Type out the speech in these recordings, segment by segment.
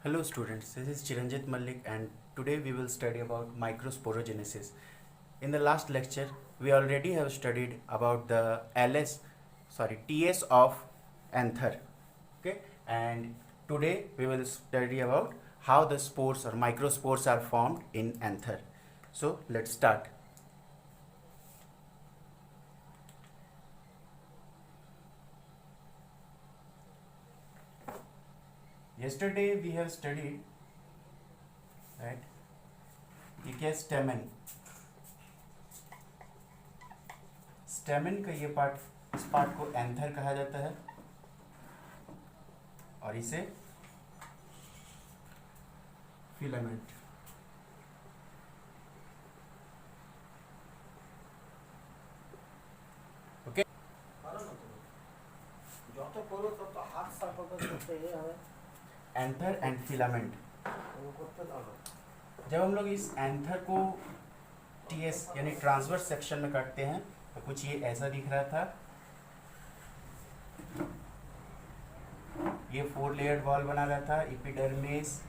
Hello students, this is Chiranjit Malik and today we will study about microsporogenesis. In the last lecture, we already have studied about the TS of anther. Okay, and today we will study about how the spores or microspores are formed in anther. So let's start. Yesterday we have studied, right, ये क्या स्टेमन का ये part, इस part को anther कहा जाता है और इसे filament. Okay, anther and filament. जब हम लोग इस एंथर को टीएस यानी ट्रांसवर्स सेक्शन में काटते हैं तो कुछ ये ऐसा दिख रहा था। ये 4 लेयर्ड वॉल बना रहा था। एपिडर्मिस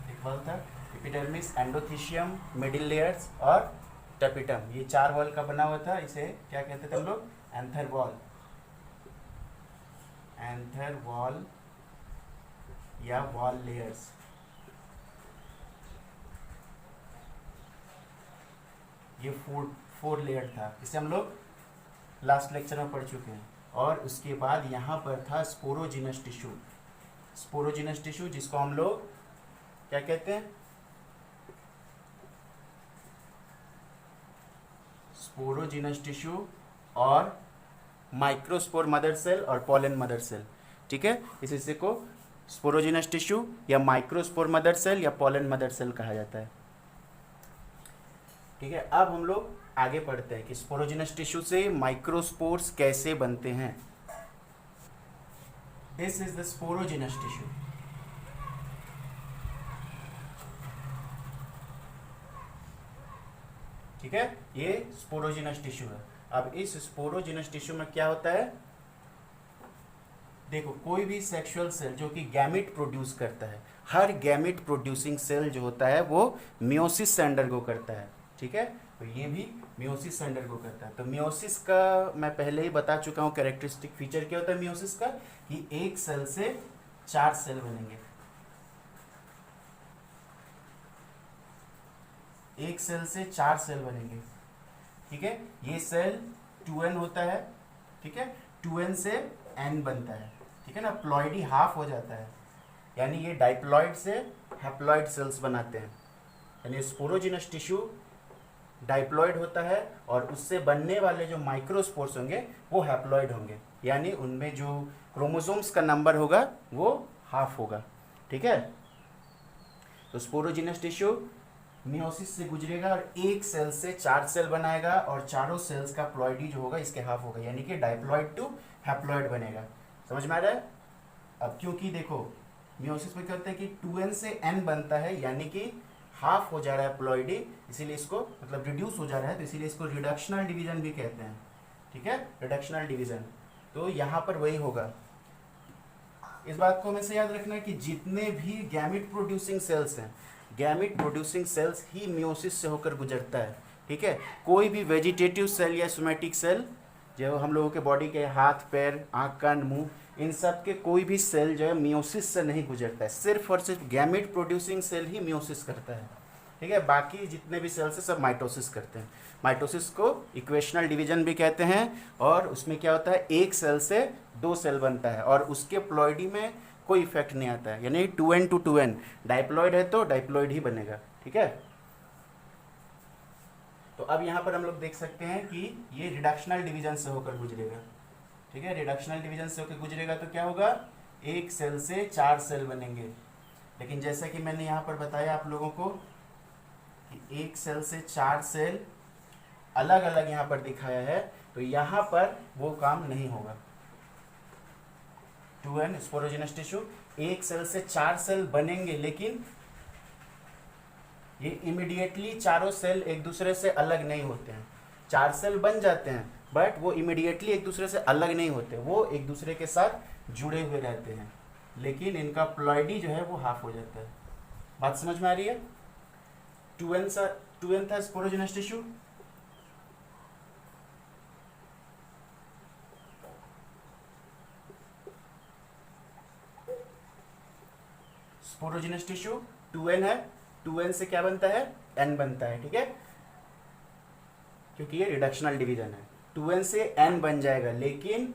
एक वॉल था, एपिडर्मिस, एंडोथीशियम, मिडिल लेयर्स और टेपिटम, ये 4 वॉल का बना हुआ था। इसे क्या कहते थे हम लोग? एंथर वॉल या वॉल लेयर्स। ये 4 लेयर था, इसे हम लोग लास्ट लेक्चर में पढ़ चुके हैं। और उसके बाद यहाँ पर था स्पोरोजिनस टिश्यू, जिसको हम लोग क्या कहते हैं? स्पोरोजिनस टिश्यू और माइक्रोस्पोर मदर सेल और पॉलन मदर सेल। ठीक है, इस हिस्से को स्पोरोजिनस टिश्यू या माइक्रोस्पोर मदर सेल या पॉलन मदर सेल कहा जाता है। ठीक है, अब हम लोग आगे पढ़ते हैं कि स्पोरोजिनस टिश्यू से माइक्रोस्पोर्स कैसे बनते हैं। This is the sporogenous tissue. ठीक है, ये स्पोरोजिनस टिश्यू है। अब इस स्पोरोजिनस टिश्यू में क्या होता है? देखो, कोई भी सेक्सुअल सेल जो कि गैमेट प्रोड्यूस करता है, हर गैमेट प्रोड्यूसिंग सेल जो होता है वो मियोसिस से अंडरगो करता है। ठीक है, तो ये भी मियोसिस से अंडरगो करता है। तो मियोसिस का मैं पहले ही बता चुका हूँ कैरेक्टरिस्टिक फीचर क्या होता है मियोसिस का, कि एक सेल से 4 सेल बनेंगे। एक सेल से 4 सेल बनेंगे। ठीक है, ये सेल 2n होता है। ठीक है, 2n से n बनता है। ठीक है ना, प्लॉइडी हाफ हो जाता है, यानी ये डाइप्लॉइड से हैप्लॉइड सेल्स बनाते हैं। यानी स्पोरोजिनस टिश्यू डाइप्लॉइड होता है और उससे बनने वाले जो माइक्रोस्पोर्स होंगे वो हैप्लॉइड होंगे, यानी उनमें जो क्रोमोसोम्स का नंबर होगा वो हाफ होगा। ठीक है, तो स्पोरोजिनस टिश्यू मियोसिस से गुजरेगा और एक सेल से 4 सेल बनाएगा और चारों सेल्स का प्लॉइडी जो होगा इसके हाफ होगा, यानी कि डाइप्लॉइड टू हैप्लॉइड बनेगा। समझ में आ रहा है? अब क्योंकि देखो मियोसिस में क्या होता है कि 2n से n बनता है, यानी कि हाफ हो जा रहा है प्लॉइडी, इसीलिए इसको मतलब रिड्यूस हो जा रहा है, तो इसीलिए इसको रिडक्शनल डिवीजन भी कहते हैं। ठीक है, रिडक्शनल डिवीजन। तो यहाँ पर वही होगा। इस बात को हमेशा याद रखना है कि जितने भी गैमेट प्रोड्यूसिंग सेल्स हैं, गैमेट प्रोड्यूसिंग सेल्स ही मियोसिस से होकर गुजरता है। ठीक है, कोई भी वेजिटेटिव सेल या सोमैटिक सेल जो हम लोगों के बॉडी के हाथ, पैर, आँख, कान, मुंह, इन सब के कोई भी सेल जो है मियोसिस से नहीं गुजरता है। सिर्फ और सिर्फ गैमेट प्रोड्यूसिंग सेल ही मियोसिस करता है। ठीक है, बाकी जितने भी सेल्स हैं सब माइटोसिस करते हैं। माइटोसिस को इक्वेशनल डिवीजन भी कहते हैं और उसमें क्या होता है, एक सेल से 2 सेल बनता है और उसके प्लॉइडी में कोई इफेक्ट नहीं आता है, यानी 2n to 2n। डाइप्लॉइड है तो डाइप्लॉइड ही बनेगा। ठीक है, तो अब यहाँ पर हम लोग देख सकते हैं कि ये रिडक्शनल डिवीजन से होकर गुजरेगा। ठीक है, रिडक्शनल डिवीजन से होकर गुजरेगा तो क्या होगा, एक सेल से 4 सेल बनेंगे। लेकिन जैसा कि मैंने यहाँ पर बताया आप लोगों को कि एक सेल से 4 सेल अलग अलग यहाँ पर दिखाया है, तो यहाँ पर वो काम नहीं होगा। 2n स्पोरोजिनस टिश्यू, एक सेल से 4 सेल बनेंगे, लेकिन ये इमीडिएटली चारों सेल एक दूसरे से अलग नहीं होते हैं। 4 सेल बन जाते हैं बट वो इमीडिएटली एक दूसरे से अलग नहीं होते, वो एक दूसरे के साथ जुड़े हुए रहते हैं। लेकिन इनका प्लॉइडी जो है वो हाफ हो जाता है। बात समझ में आ रही है? 2n था sporogenous tissue, sporogenous tissue 2n है, 2n से क्या बनता है, n बनता है, ठीक है, क्योंकि ये रिडक्शनल डिवीजन है। 2n से n बन जाएगा, लेकिन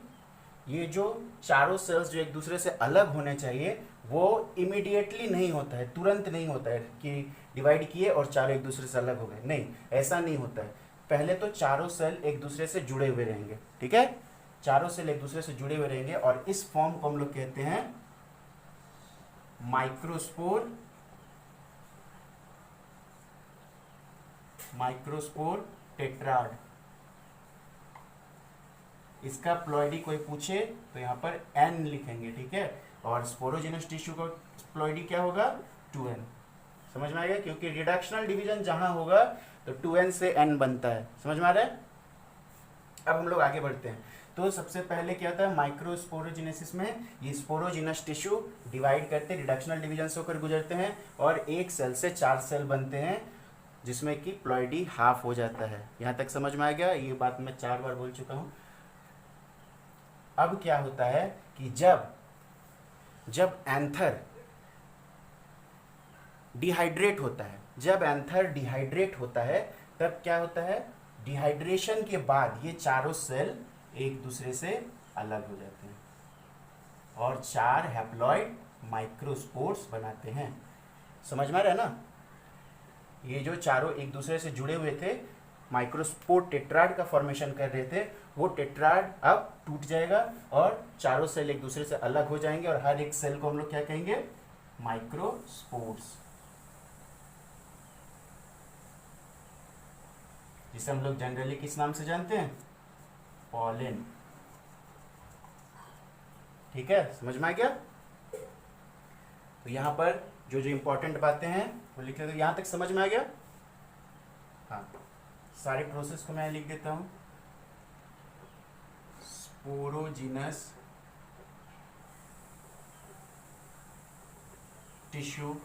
ये जो चारों सेल्स जो एक दूसरे से अलग होने चाहिए वो इमीडिएटली नहीं होता है, तुरंत नहीं होता है कि डिवाइड किए और चारों एक दूसरे से अलग हो गए, नहीं, ऐसा नहीं होता है। पहले तो चारों सेल एक दूसरे से जुड़े हुए रहेंगे, ठीक है, चारों सेल एक दूसरे से जुड़े हुए रहेंगे, और इस फॉर्म को हम लोग कहते हैं माइक्रोस्पोर, माइक्रोस्पोर टेट्राड। इसका प्लॉइडी कोई पूछे तो यहाँ पर n लिखेंगे, ठीक है, और स्पोरोजिनस टिश्यू का प्लॉइडी क्या होगा, 2n। समझ में आ गया? क्योंकि रिडक्शनल डिवीजन जहां होगा तो 2n से n बनता है। समझ में आ रहा है? अब हम लोग आगे बढ़ते हैं। तो सबसे पहले क्या होता है माइक्रोस्पोरोजिनेसिस में, ये स्पोरोजिनस टिश्यू डिवाइड करते, रिडक्शनल डिवीजन से होकर गुजरते हैं और एक सेल से 4 सेल बनते हैं, जिसमें कि प्लॉइडी हाफ हो जाता है। यहाँ तक समझ में आ गया? ये बात मैं 4 बार बोल चुका हूँ। अब क्या होता है कि जब एंथर डिहाइड्रेट होता है, जब एंथर डिहाइड्रेट होता है तब क्या होता है, डिहाइड्रेशन के बाद ये चारों सेल एक दूसरे से अलग हो जाते हैं और 4 हैप्लॉइड माइक्रोस्पोर्स बनाते हैं। समझ में आ रहा है ना? ये जो चारों एक दूसरे से जुड़े हुए थे, माइक्रोस्पोर टेट्राड का फॉर्मेशन कर रहे थे, वो टेट्राड अब टूट जाएगा और चारों सेल एक दूसरे से अलग हो जाएंगे, और हर एक सेल को हम लोग क्या कहेंगे, माइक्रोस्पोर्स, जिसे हम लोग जनरली किस नाम से जानते हैं, पॉलन। ठीक है, समझ में आ गया? तो यहाँ पर जो जो इंपॉर्टेंट बातें हैं वो लिख लेते हैं। यहाँ तक समझ में आ गया? हाँ, सारे प्रोसेस को मैं लिख देता हूँ। स्पोरोजिनस टिश्यू,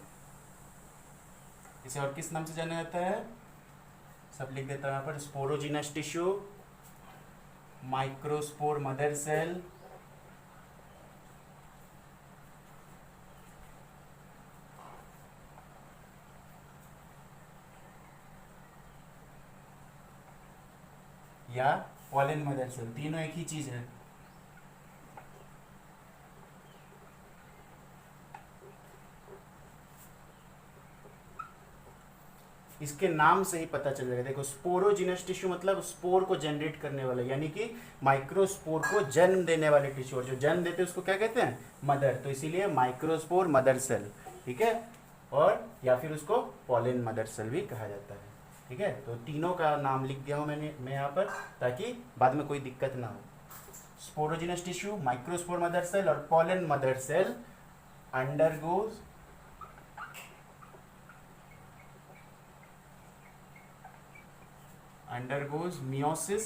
इसे और किस नाम से जाना जाता है, सब लिख देता हूँ यहाँ पर। Sporogenous tissue, microspore mother cell, या पॉलन मदर सेल, तीनों एक ही चीज है। इसके नाम से ही पता चल जाएगा। देखो, स्पोरोजिनस टिश्यू मतलब स्पोर को जनरेट करने वाला, यानी कि माइक्रोस्पोर को जन्म देने वाले टिश्यू, और जो जन्म देते हैं उसको क्या कहते हैं, मदर। तो इसीलिए माइक्रोस्पोर मदर सेल, ठीक है, और या फिर उसको पॉलन मदर सेल भी कहा जाता है। ठीक है, तो तीनों का नाम लिख दिया हूं मैं यहाँ पर, ताकि बाद में कोई दिक्कत ना हो। Sporogenous tissue, microspore mother cell और pollen mother cell undergoes meiosis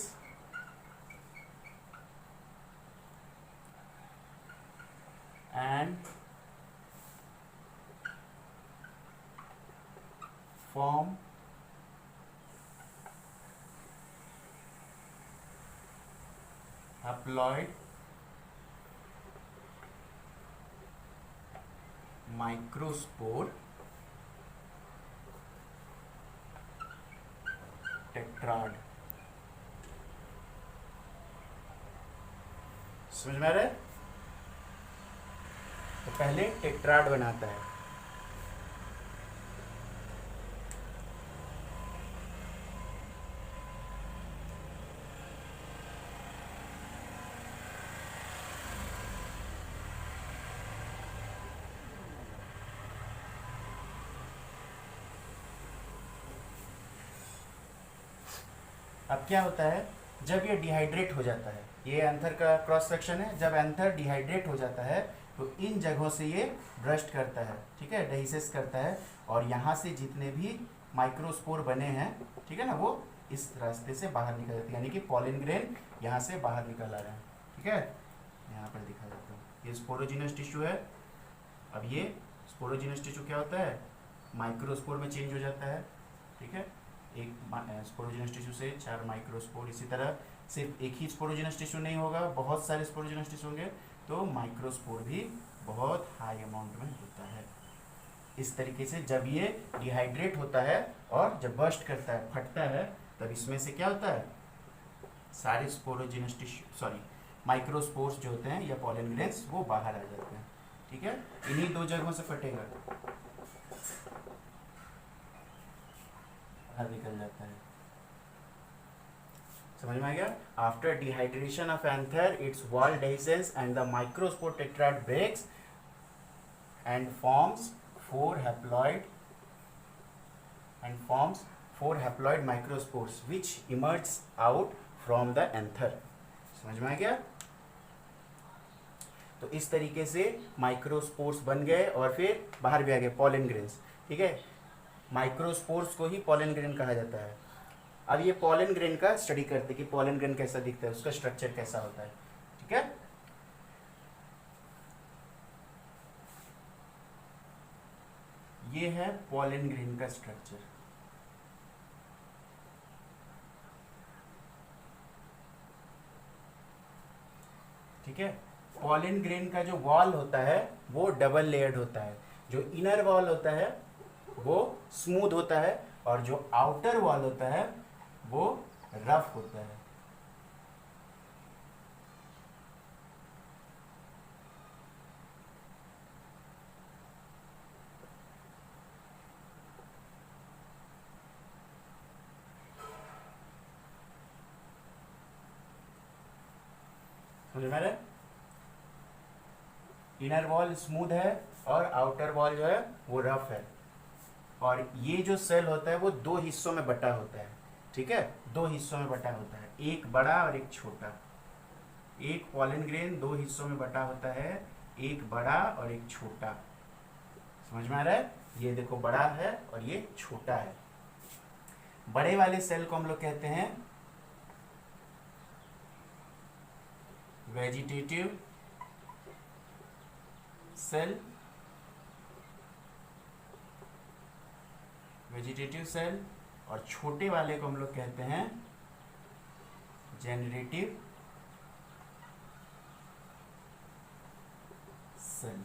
and form haploid microspore tetrad. समझ में आ रहा है? तो पहले टेट्राड बनाता है। अब क्या होता है, जब ये डिहाइड्रेट हो जाता है, ये एंथर का क्रॉस सेक्शन है, जब एंथर डिहाइड्रेट हो जाता है तो इन जगहों से ये ब्रस्ट करता है, ठीक है, डेहिसेस करता है, और यहाँ से जितने भी माइक्रोस्पोर बने हैं, ठीक है ना, वो इस रास्ते से बाहर निकल जाते हैं, यानी कि पॉलन ग्रेन यहाँ से बाहर निकल आ रहे हैं। ठीक है, यहाँ पर दिखा देता हूँ, ये स्पोरोजिनस टिश्यू है, अब ये स्पोरोजिनस टिश्यू क्या होता है, माइक्रोस्पोर में चेंज हो जाता है, ठीक है। एक स्पोरोजिनस टिश्यू से 4 माइक्रोस्पोर, इसी तरह सिर्फ एक ही स्पोरोजिनस टिश्यू नहीं होगा, बहुत सारे स्पोरोजिनस टिश्यू होंगे, तो माइक्रोस्पोर भी बहुत हाई अमाउंट में होता है। इस तरीके से जब ये डिहाइड्रेट होता है और जब बर्स्ट करता है, फटता है, तब इसमें से क्या होता है, सारे स्पोरोजिनस टिश्यू सॉरी माइक्रोस्पोर्स जो होते हैं या पॉलन ग्रेन्स वो बाहर आ जाते हैं, ठीक है। इन्हीं 2 जगहों से फटेगा, बाहर निकल जाता है। समझ में आ गया। After dehydration of anther its wall डेhiscence and the microspore tetrad breaks and forms 4 haploid microspores which emerge out from the anther। समझ में आ गया। तो इस तरीके से माइक्रोस्पोर्स बन गए और फिर बाहर भी आ गए पॉलन ग्रेन्स, ठीक है। माइक्रोस्पोर्स को ही पॉलन ग्रेन कहा जाता है। अब ये पॉलन ग्रेन का स्टडी करते कि पॉलन ग्रेन कैसा दिखता है, उसका स्ट्रक्चर कैसा होता है, ठीक है। ये है पॉलन ग्रेन का स्ट्रक्चर, ठीक है। पॉलन ग्रेन का जो वॉल होता है वो डबल लेयर्ड होता है, जो इनर वॉल होता है वो स्मूथ होता है और जो आउटर वॉल होता है वो रफ होता है। समझ में आ रहा है। इनर वॉल स्मूथ है और आउटर वॉल जो है वो रफ है, और ये जो सेल होता है वो 2 हिस्सों में बटा होता है, ठीक है। 2 हिस्सों में बटा होता है, एक बड़ा और एक छोटा। एक पॉलन ग्रेन 2 हिस्सों में बटा होता है, एक बड़ा और एक छोटा। समझ में आ रहा है। ये देखो बड़ा है और ये छोटा है। बड़े वाले सेल को हम लोग कहते हैं वेजिटेटिव सेल, और छोटे वाले को हम लोग कहते हैं जेनरेटिव सेल।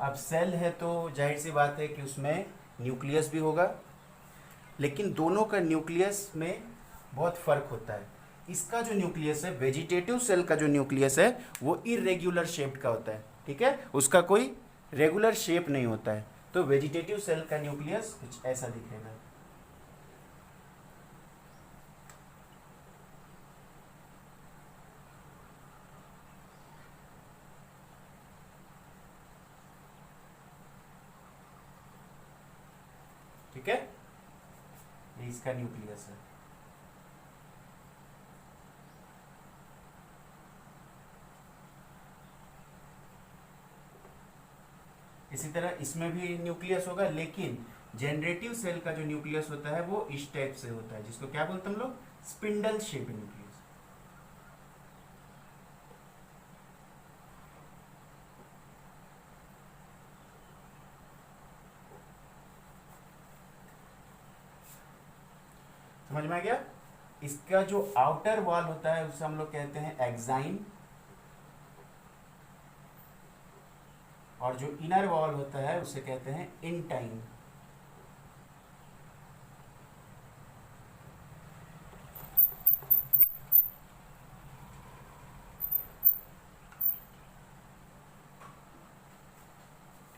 अब सेल है तो जाहिर सी बात है कि उसमें न्यूक्लियस भी होगा, लेकिन दोनों का न्यूक्लियस में बहुत फर्क होता है। इसका जो न्यूक्लियस है, वेजिटेटिव सेल का जो न्यूक्लियस है वो इरेगुलर शेप्ड का होता है, ठीक है। उसका कोई रेगुलर शेप नहीं होता है। तो वेजिटेटिव सेल का न्यूक्लियस कुछ ऐसा दिखेगा। ठीक है, ये इसका न्यूक्लियस है। इसी तरह इसमें भी न्यूक्लियस होगा, लेकिन जनरेटिव सेल का जो न्यूक्लियस होता है वो इस टाइप से होता है, जिसको क्या बोलते हैं हम लोग, स्पिंडल शेप न्यूक्लियस। समझ में आ गया। इसका जो आउटर वॉल होता है उसे हम लोग कहते हैं एक्साइन, और जो इनर वॉल होता है उसे कहते हैं इंटाइन।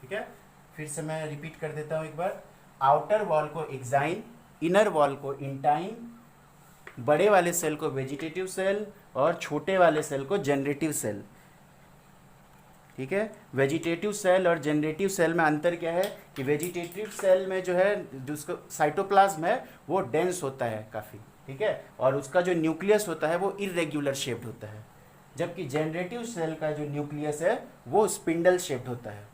ठीक है, फिर से मैं रिपीट कर देता हूं एक बार। आउटर वॉल को एक्साइन, इनर वॉल को इंटाइन, बड़े वाले सेल को वेजिटेटिव सेल और छोटे वाले सेल को जनरेटिव सेल। ठीक है, वेजिटेटिव सेल और जनरेटिव सेल में अंतर क्या है कि वेजिटेटिव सेल में जो है जिसको साइटोप्लाज्म है वो डेंस होता है काफ़ी, ठीक है, और उसका जो न्यूक्लियस होता है वो इरेगुलर शेप्ड होता है, जबकि जनरेटिव सेल का जो न्यूक्लियस है वो स्पिंडल शेप्ड होता है।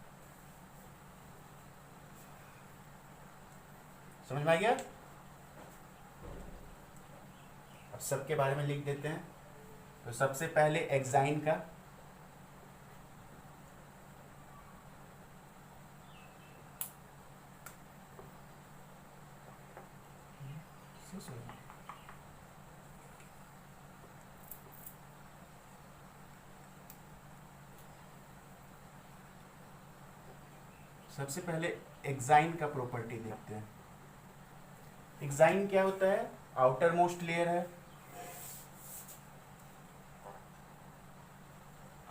समझ में आ गया। अब सबके बारे में लिख देते हैं। तो सबसे पहले एक्साइन का, सबसे पहले एक्साइन का प्रॉपर्टी देखते हैं। एक्साइन क्या होता है? आउटर मोस्ट लेयर है,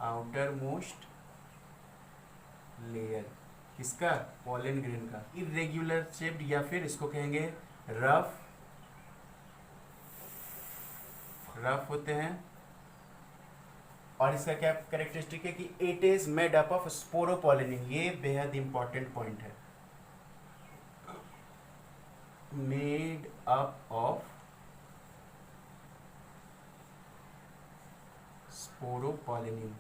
आउटर मोस्ट लेयर किसका? पॉलन ग्रेन का। इरेग्युलर शेप्ड या फिर इसको कहेंगे रफ, रफ होते हैं। और इसका क्या कैरेक्टरिस्टिक है कि it is made up of sporopollenin. ये बेहद इंपॉर्टेंट पॉइंट है, मेड अप ऑफ स्पोरोपोलिनिन।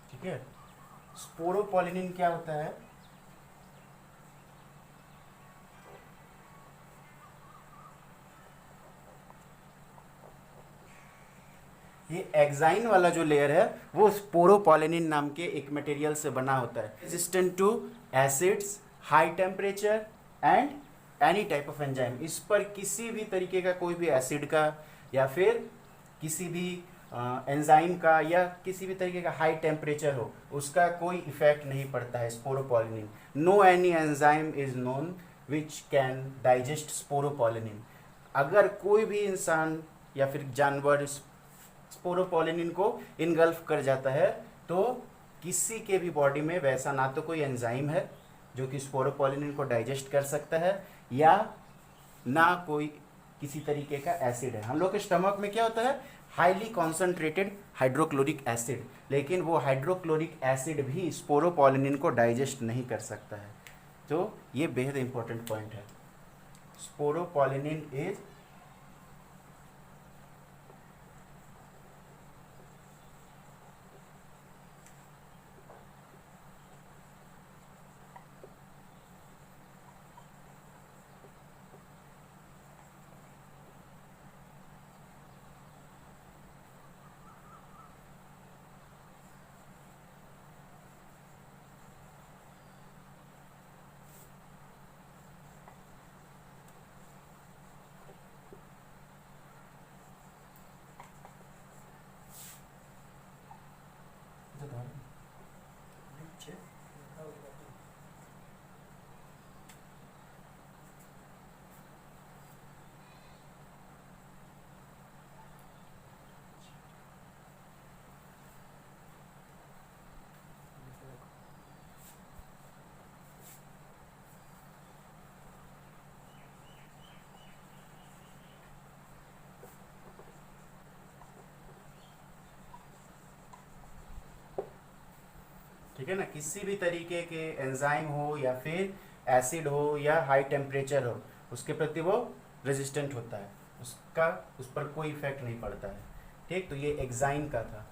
ठीक है, स्पोरोपोलिनिन क्या होता है? ये एक्साइन वाला जो लेयर है वो स्पोरोपोलिनिन नाम के एक मटेरियल से बना होता है, resistant to acids, high temperature and any type of enzyme. इस पर किसी भी तरीके का कोई भी एसिड का या फिर किसी भी एंजाइम का या किसी भी तरीके का हाई टेम्परेचर हो, उसका कोई इफेक्ट नहीं पड़ता है sporopollenin. No any enzyme is known which can digest sporopollenin. अगर कोई भी इंसान या फिर जानवर स्पोरोपोलिनिन को इनगल्फ कर जाता है तो किसी के भी बॉडी में वैसा ना तो कोई एंजाइम है जो कि स्पोरोपोलिनिन को डाइजेस्ट कर सकता है, या ना कोई किसी तरीके का एसिड है। हम लोग के स्टमक में क्या होता है? हाईली कॉन्सेंट्रेटेड हाइड्रोक्लोरिक एसिड, लेकिन वो हाइड्रोक्लोरिक एसिड भी स्पोरोपोलिनिन को डाइजेस्ट नहीं कर सकता है। तो ये बेहद इंपॉर्टेंट पॉइंट है। स्पोरोपोलिनिन इज ठीक है ना, किसी भी तरीके के एंजाइम हो या फिर एसिड हो या हाई टेम्परेचर हो, उसके प्रति वो रेजिस्टेंट होता है, उसका उस पर कोई इफेक्ट नहीं पड़ता है। ठीक, तो ये एक्साइन का था।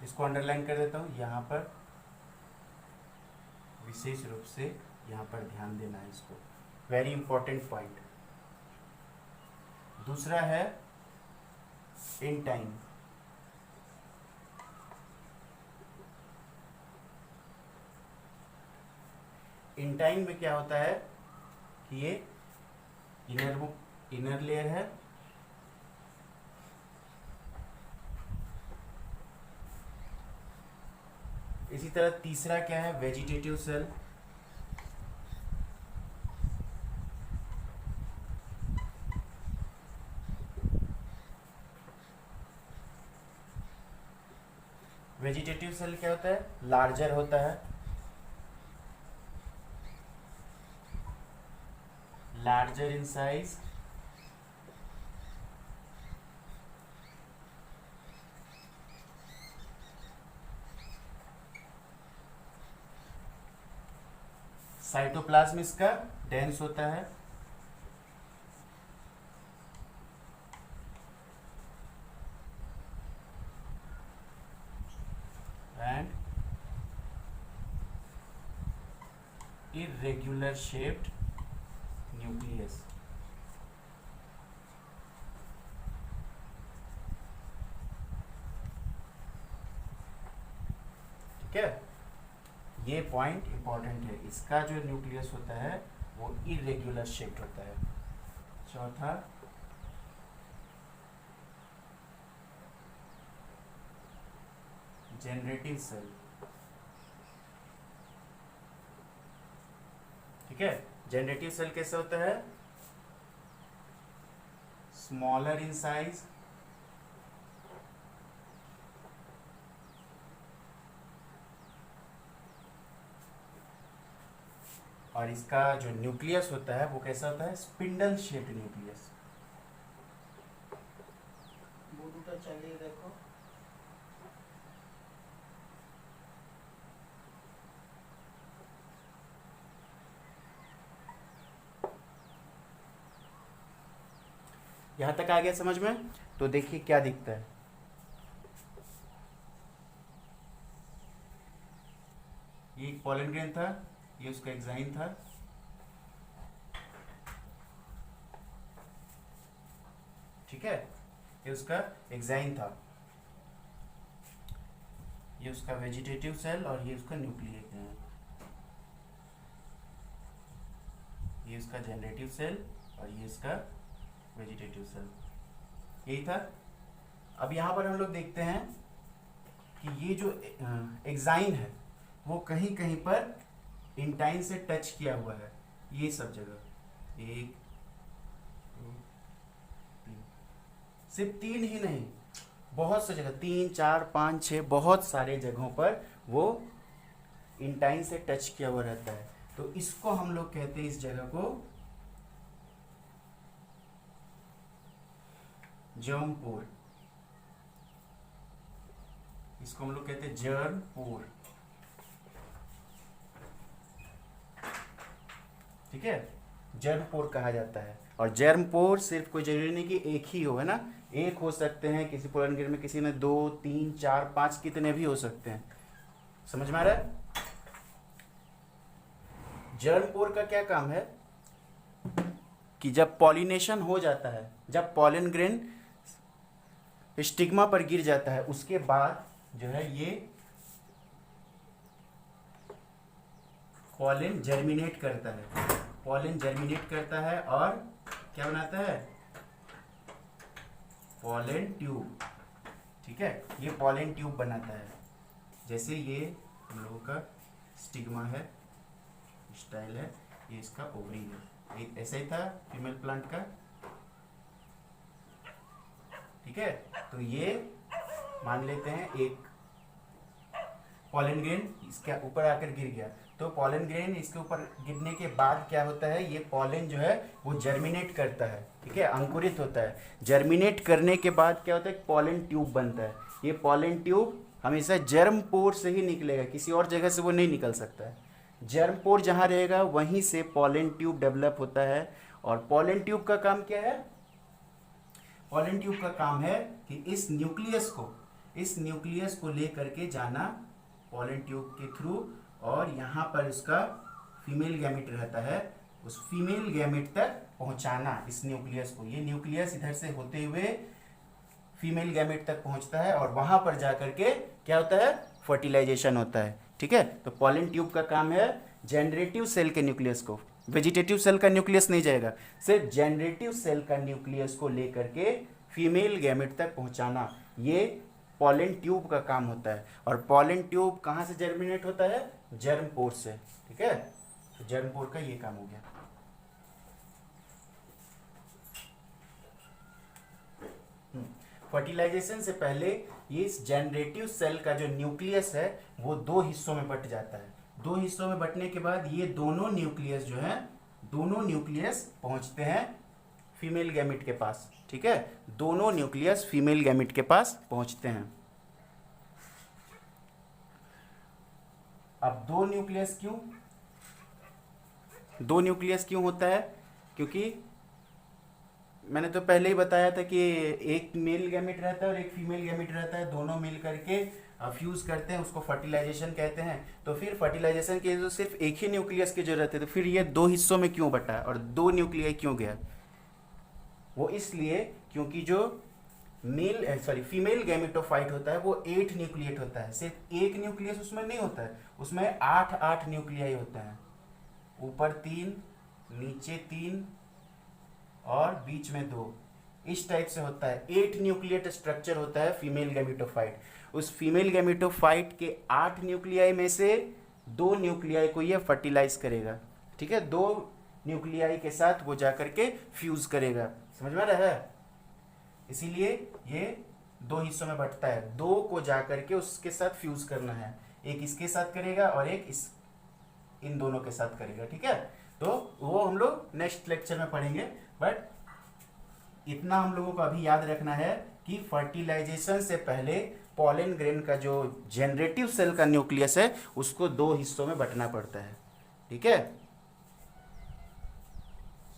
इसको अंडरलाइन कर देता हूँ यहाँ पर, विशेष रूप से यहाँ पर ध्यान देना है इसको, वेरी इंपॉर्टेंट पॉइंट। दूसरा है इन टाइम। इन टाइम में क्या होता है कि ये इनर लेयर है, इसी तरह तीसरा क्या है? Vegetative cell. वेजिटेटिव सेल क्या होता है? लार्जर होता है, लार्जर इन साइज, साइटोप्लाज्म इसका डेंस होता है, irregular shaped nucleus। ठीक है, ये पॉइंट इंपॉर्टेंट है। इसका जो न्यूक्लियस होता है वो इरेग्युलर शेप्ड होता है। चौथा, जनरेटिव सेल। ठीक है, जनरेटिव सेल कैसे होता है? स्मॉलर इन साइज, और इसका जो न्यूक्लियस होता है वो कैसा होता है? Spindle shaped nucleus. बुडूटा चलिए देखो। यहां तक आ गया समझ में? तो देखिए क्या दिखता है। ये एक पॉलन ग्रेन था, ये उसका एग्जाइन था। ठीक है, ये उसका एग्जाइन था, ये उसका वेजिटेटिव सेल और ये उसका न्यूक्लियस है। ये उसका जनरेटिव सेल और ये इसका वेजिटेटिव सेल, यही था। अब यहाँ पर हम लोग देखते हैं कि ये जो एग्जाइन है वो कहीं कहीं पर इंटाइन से टच किया हुआ है। ये सब जगह, 1 2 3, सिर्फ 3 ही नहीं, बहुत सी जगह, 3 4 5 6, बहुत सारे जगहों पर वो इंटाइन से टच किया हुआ रहता है। तो इसको हम लोग कहते हैं, इस जगह को जर्म पोर। इसको हम लोग कहते हैं जर्म पोर। ठीक है, जर्म पोर कहा जाता है। और जर्म पोर सिर्फ कोई जरूरी नहीं कि एक ही हो, है ना, एक हो सकते हैं किसी पोलन ग्रेन में, किसी में 2 3 4 5 कितने भी हो सकते हैं। समझ में आ रहा है? जर्म पोर का क्या काम है कि जब पॉलिनेशन हो जाता है, जब पॉलन ग्रेन स्टिग्मा पर गिर जाता है, उसके बाद जो है ये पॉलन जर्मिनेट करता है। पॉलन जर्मिनेट करता है और क्या बनाता है? Pollen tube. ठीक है, ये पॉलन ट्यूब बनाता है। जैसे ये हम लोगों का स्टिग्मा है, स्टाइल है, ये इसका ओवरी है। ऐसा ही था फीमेल प्लांट का। ठीक है, तो ये मान लेते हैं एक पॉलन ग्रेन इसके ऊपर आकर गिर गया, तो पॉलन ग्रेन इसके ऊपर गिरने के बाद क्या होता है? ये पॉलन जो है वो जर्मिनेट करता है। ठीक है, अंकुरित होता है। जर्मिनेट करने के बाद क्या होता है? पॉलन ट्यूब बनता है। ये पॉलन ट्यूब हमेशा जर्म पोर से ही निकलेगा, किसी और जगह से वो नहीं निकल सकता है। जर्म पोर जहाँ रहेगा वहीं से पॉलन ट्यूब डेवलप होता है। और पॉलन ट्यूब का काम क्या है? पॉलन ट्यूब का काम है कि इस न्यूक्लियस को लेकर के जाना पॉलन ट्यूब के थ्रू, और यहाँ पर उसका फीमेल गैमेट रहता है, उस फीमेल गैमेट तक पहुँचाना इस न्यूक्लियस को। ये न्यूक्लियस इधर से होते हुए फीमेल गैमेट तक पहुँचता है और वहाँ पर जाकर के क्या होता है? फर्टिलाइजेशन होता है। ठीक है, तो पॉलन ट्यूब का काम है जनरेटिव सेल के न्यूक्लियस को, वेजिटेटिव सेल का न्यूक्लियस नहीं जाएगा, सिर्फ जनरेटिव सेल का न्यूक्लियस को लेकर के फीमेल गैमेट तक पहुंचाना, ये पॉलन ट्यूब का काम होता है। और पॉलन ट्यूब कहाँ से जर्मिनेट होता है? जर्म पोर से। ठीक है, तो जर्म पोर का ये काम हो गया। फर्टिलाइजेशन से पहले ये इस जनरेटिव सेल का जो न्यूक्लियस है वो 2 हिस्सों में बट जाता है। 2 हिस्सों में बटने के बाद ये दोनों न्यूक्लियस जो हैं, दोनों न्यूक्लियस पहुंचते हैं फीमेल गैमेट के पास। ठीक है, दोनों न्यूक्लियस फीमेल गैमेट के पास पहुंचते हैं। अब 2 न्यूक्लियस क्यों? 2 न्यूक्लियस क्यों होता है? क्योंकि मैंने तो पहले ही बताया था कि एक मेल गैमेट रहता है और एक फीमेल गैमेट रहता है, दोनों मिल करके फ्यूज करते हैं उसको फर्टिलाइजेशन कहते हैं। तो फिर फर्टिलाइजेशन के लिए तो सिर्फ एक ही न्यूक्लियस की जरूरत है, तो फिर ये दो हिस्सों में क्यों बटा और दो न्यूक्लियाई क्यों गया? वो इसलिए क्योंकि जो फीमेल गैमेटोफाइट होता है वो 8 न्यूक्लिएट होता है, सिर्फ एक न्यूक्लियस उसमें नहीं होता है, उसमें 8 न्यूक्लियाई होते हैं, ऊपर 3, नीचे 3 और बीच में 2, इस टाइप से होता है। 8 न्यूक्लिएट स्ट्रक्चर होता है फीमेल गैमेटोफाइट। उस फीमेल गैमेटोफाइट के 8 न्यूक्लियाई में से 2 न्यूक्लियाई को ये फर्टिलाइज करेगा, ठीक है, 2 न्यूक्लियाई के साथ वो जाकर के फ्यूज करेगा। समझ में आ रहा है? इसीलिए ये 2 हिस्सों में बंटता है, 2 को जाकर के उसके साथ फ्यूज करना है, एक इसके साथ करेगा और एक इन दोनों के साथ करेगा, ठीक है। तो वो हम लोग नेक्स्ट लेक्चर में पढ़ेंगे, बट इतना हम लोगों को अभी याद रखना है कि फर्टिलाइजेशन से पहले पॉलन ग्रेन का जो जनरेटिव सेल का न्यूक्लियस है उसको 2 हिस्सों में बंटना पड़ता है, ठीक है।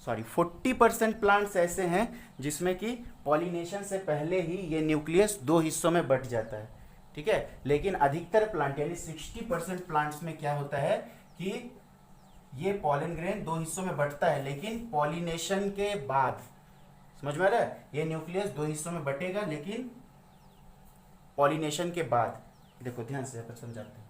40% प्लांट्स ऐसे हैं जिसमें कि पॉलिनेशन से पहले ही ये न्यूक्लियस 2 हिस्सों में बंट जाता है, ठीक है। लेकिन अधिकतर प्लांट यानी 60% प्लांट्स में क्या होता है कि ये पॉलन ग्रेन 2 हिस्सों में बंटता है, लेकिन पॉलिनेशन के बाद, समझ में आ रहा है, ये न्यूक्लियस 2 हिस्सों में बटेगा लेकिन पॉलिनेशन के बाद। देखो ध्यान से समझाते हैं।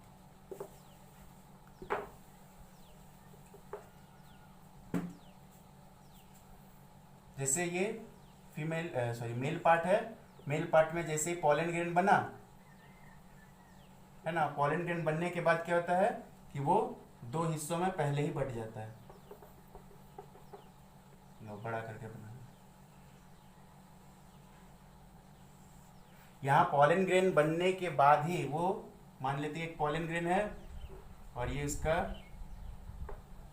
जैसे ये मेल पार्ट है, मेल पार्ट में जैसे ही पॉलन ग्रेन बना है ना, पॉलन ग्रेन बनने के बाद क्या होता है कि वो 2 हिस्सों में पहले ही बट जाता है। लो बड़ा करके बना, यहाँ पॉलन ग्रेन बनने के बाद ही वो, मान लेते हैं एक पॉलन ग्रेन है और ये इसका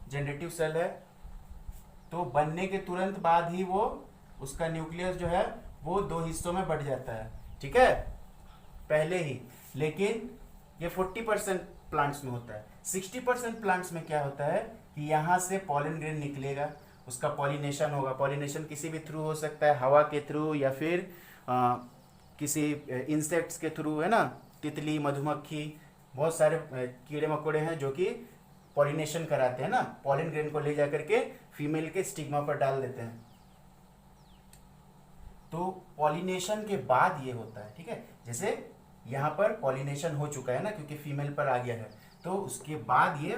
जनरेटिव सेल है, तो बनने के तुरंत बाद ही वो उसका न्यूक्लियस जो है वो 2 हिस्सों में बट जाता है, ठीक है, पहले ही। लेकिन ये 40% प्लांट्स में होता है। 60% प्लांट्स में क्या होता है कि यहाँ से पॉलन ग्रेन निकलेगा, उसका पॉलिनेशन होगा। पॉलिनेशन किसी भी थ्रू हो सकता है, हवा के थ्रू या फिर किसी इंसेक्ट्स के थ्रू, है ना, तितली, मधुमक्खी, बहुत सारे कीड़े मकोड़े हैं जो कि पॉलिनेशन कराते हैं ना, पॉलन ग्रेन को ले जाकर के फीमेल के स्टिग्मा पर डाल देते हैं। तो पॉलिनेशन के बाद ये होता है, ठीक है। जैसे यहाँ पर पॉलिनेशन हो चुका है ना, क्योंकि फीमेल पर आ गया है, तो उसके बाद ये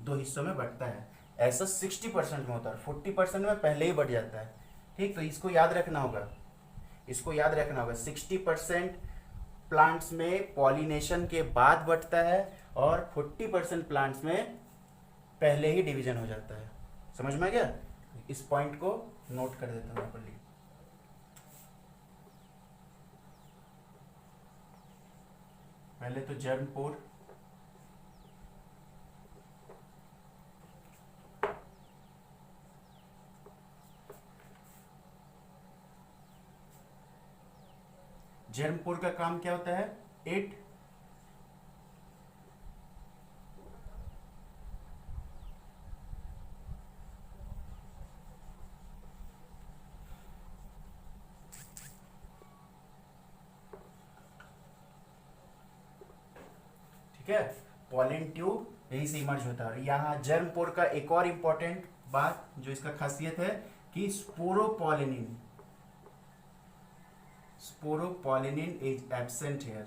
2 हिस्सों में बंटता है। ऐसा 60% में होता है, 40% में पहले ही बढ़ जाता है, ठीक। तो इसको याद रखना होगा, इसको याद रखना होगा। 60% प्लांट्स में पॉलिनेशन के बाद बढ़ता है और 40% प्लांट्स में पहले ही डिवीजन हो जाता है। समझ में आ गया? इस पॉइंट को नोट कर देता हूँ यहाँ पर लिख। पहले तो जर्म पोर, जर्म पोर का काम क्या होता है? इट ठीक है, पॉलन ट्यूब यहीं से इमर्ज होता है। और यहाँ जर्म पोर का एक और इम्पोर्टेंट बात जो इसका खासियत है कि स्पोरोपॉलिनिन इज एब्सेंट हियर।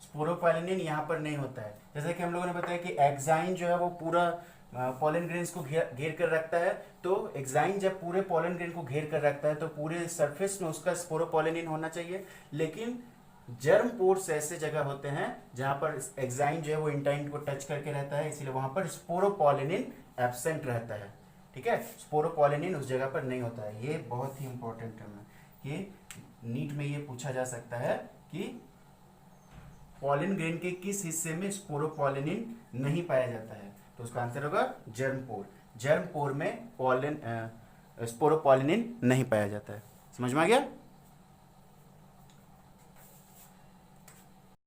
स्पोरोपॉलिनिन यहाँ पर नहीं होता है। जैसे कि हम लोगों ने बताया कि एक्साइन जो है वो पूरा पॉलन ग्रेन्स को घेर कर रखता है, तो एक्साइन जब पूरे पॉलन ग्रेन को घेर कर रखता है तो पूरे सरफेस में उसका स्पोरोपॉलिनिन होना चाहिए। लेकिन जर्म पोर्स ऐसे जगह होते हैं जहां पर एक्साइन जो है वो इंटाइन को टच करके रहता है, इसीलिए वहां पर स्पोरोपॉलिनिन एब्सेंट रहता है, ठीक है। स्पोरोपॉलिनिन उस जगह पर नहीं होता है। ये बहुत ही इंपॉर्टेंट टर्म है, ये नीट में ये पूछा जा सकता है कि पॉलन ग्रेन के किस हिस्से में स्पोरोपॉलिनिन नहीं पाया जाता है, तो उसका आंसर होगा जर्म पोर। जर्म पोर में स्पोरोपॉलिनिन नहीं पाया जाता है। समझ में आ गया?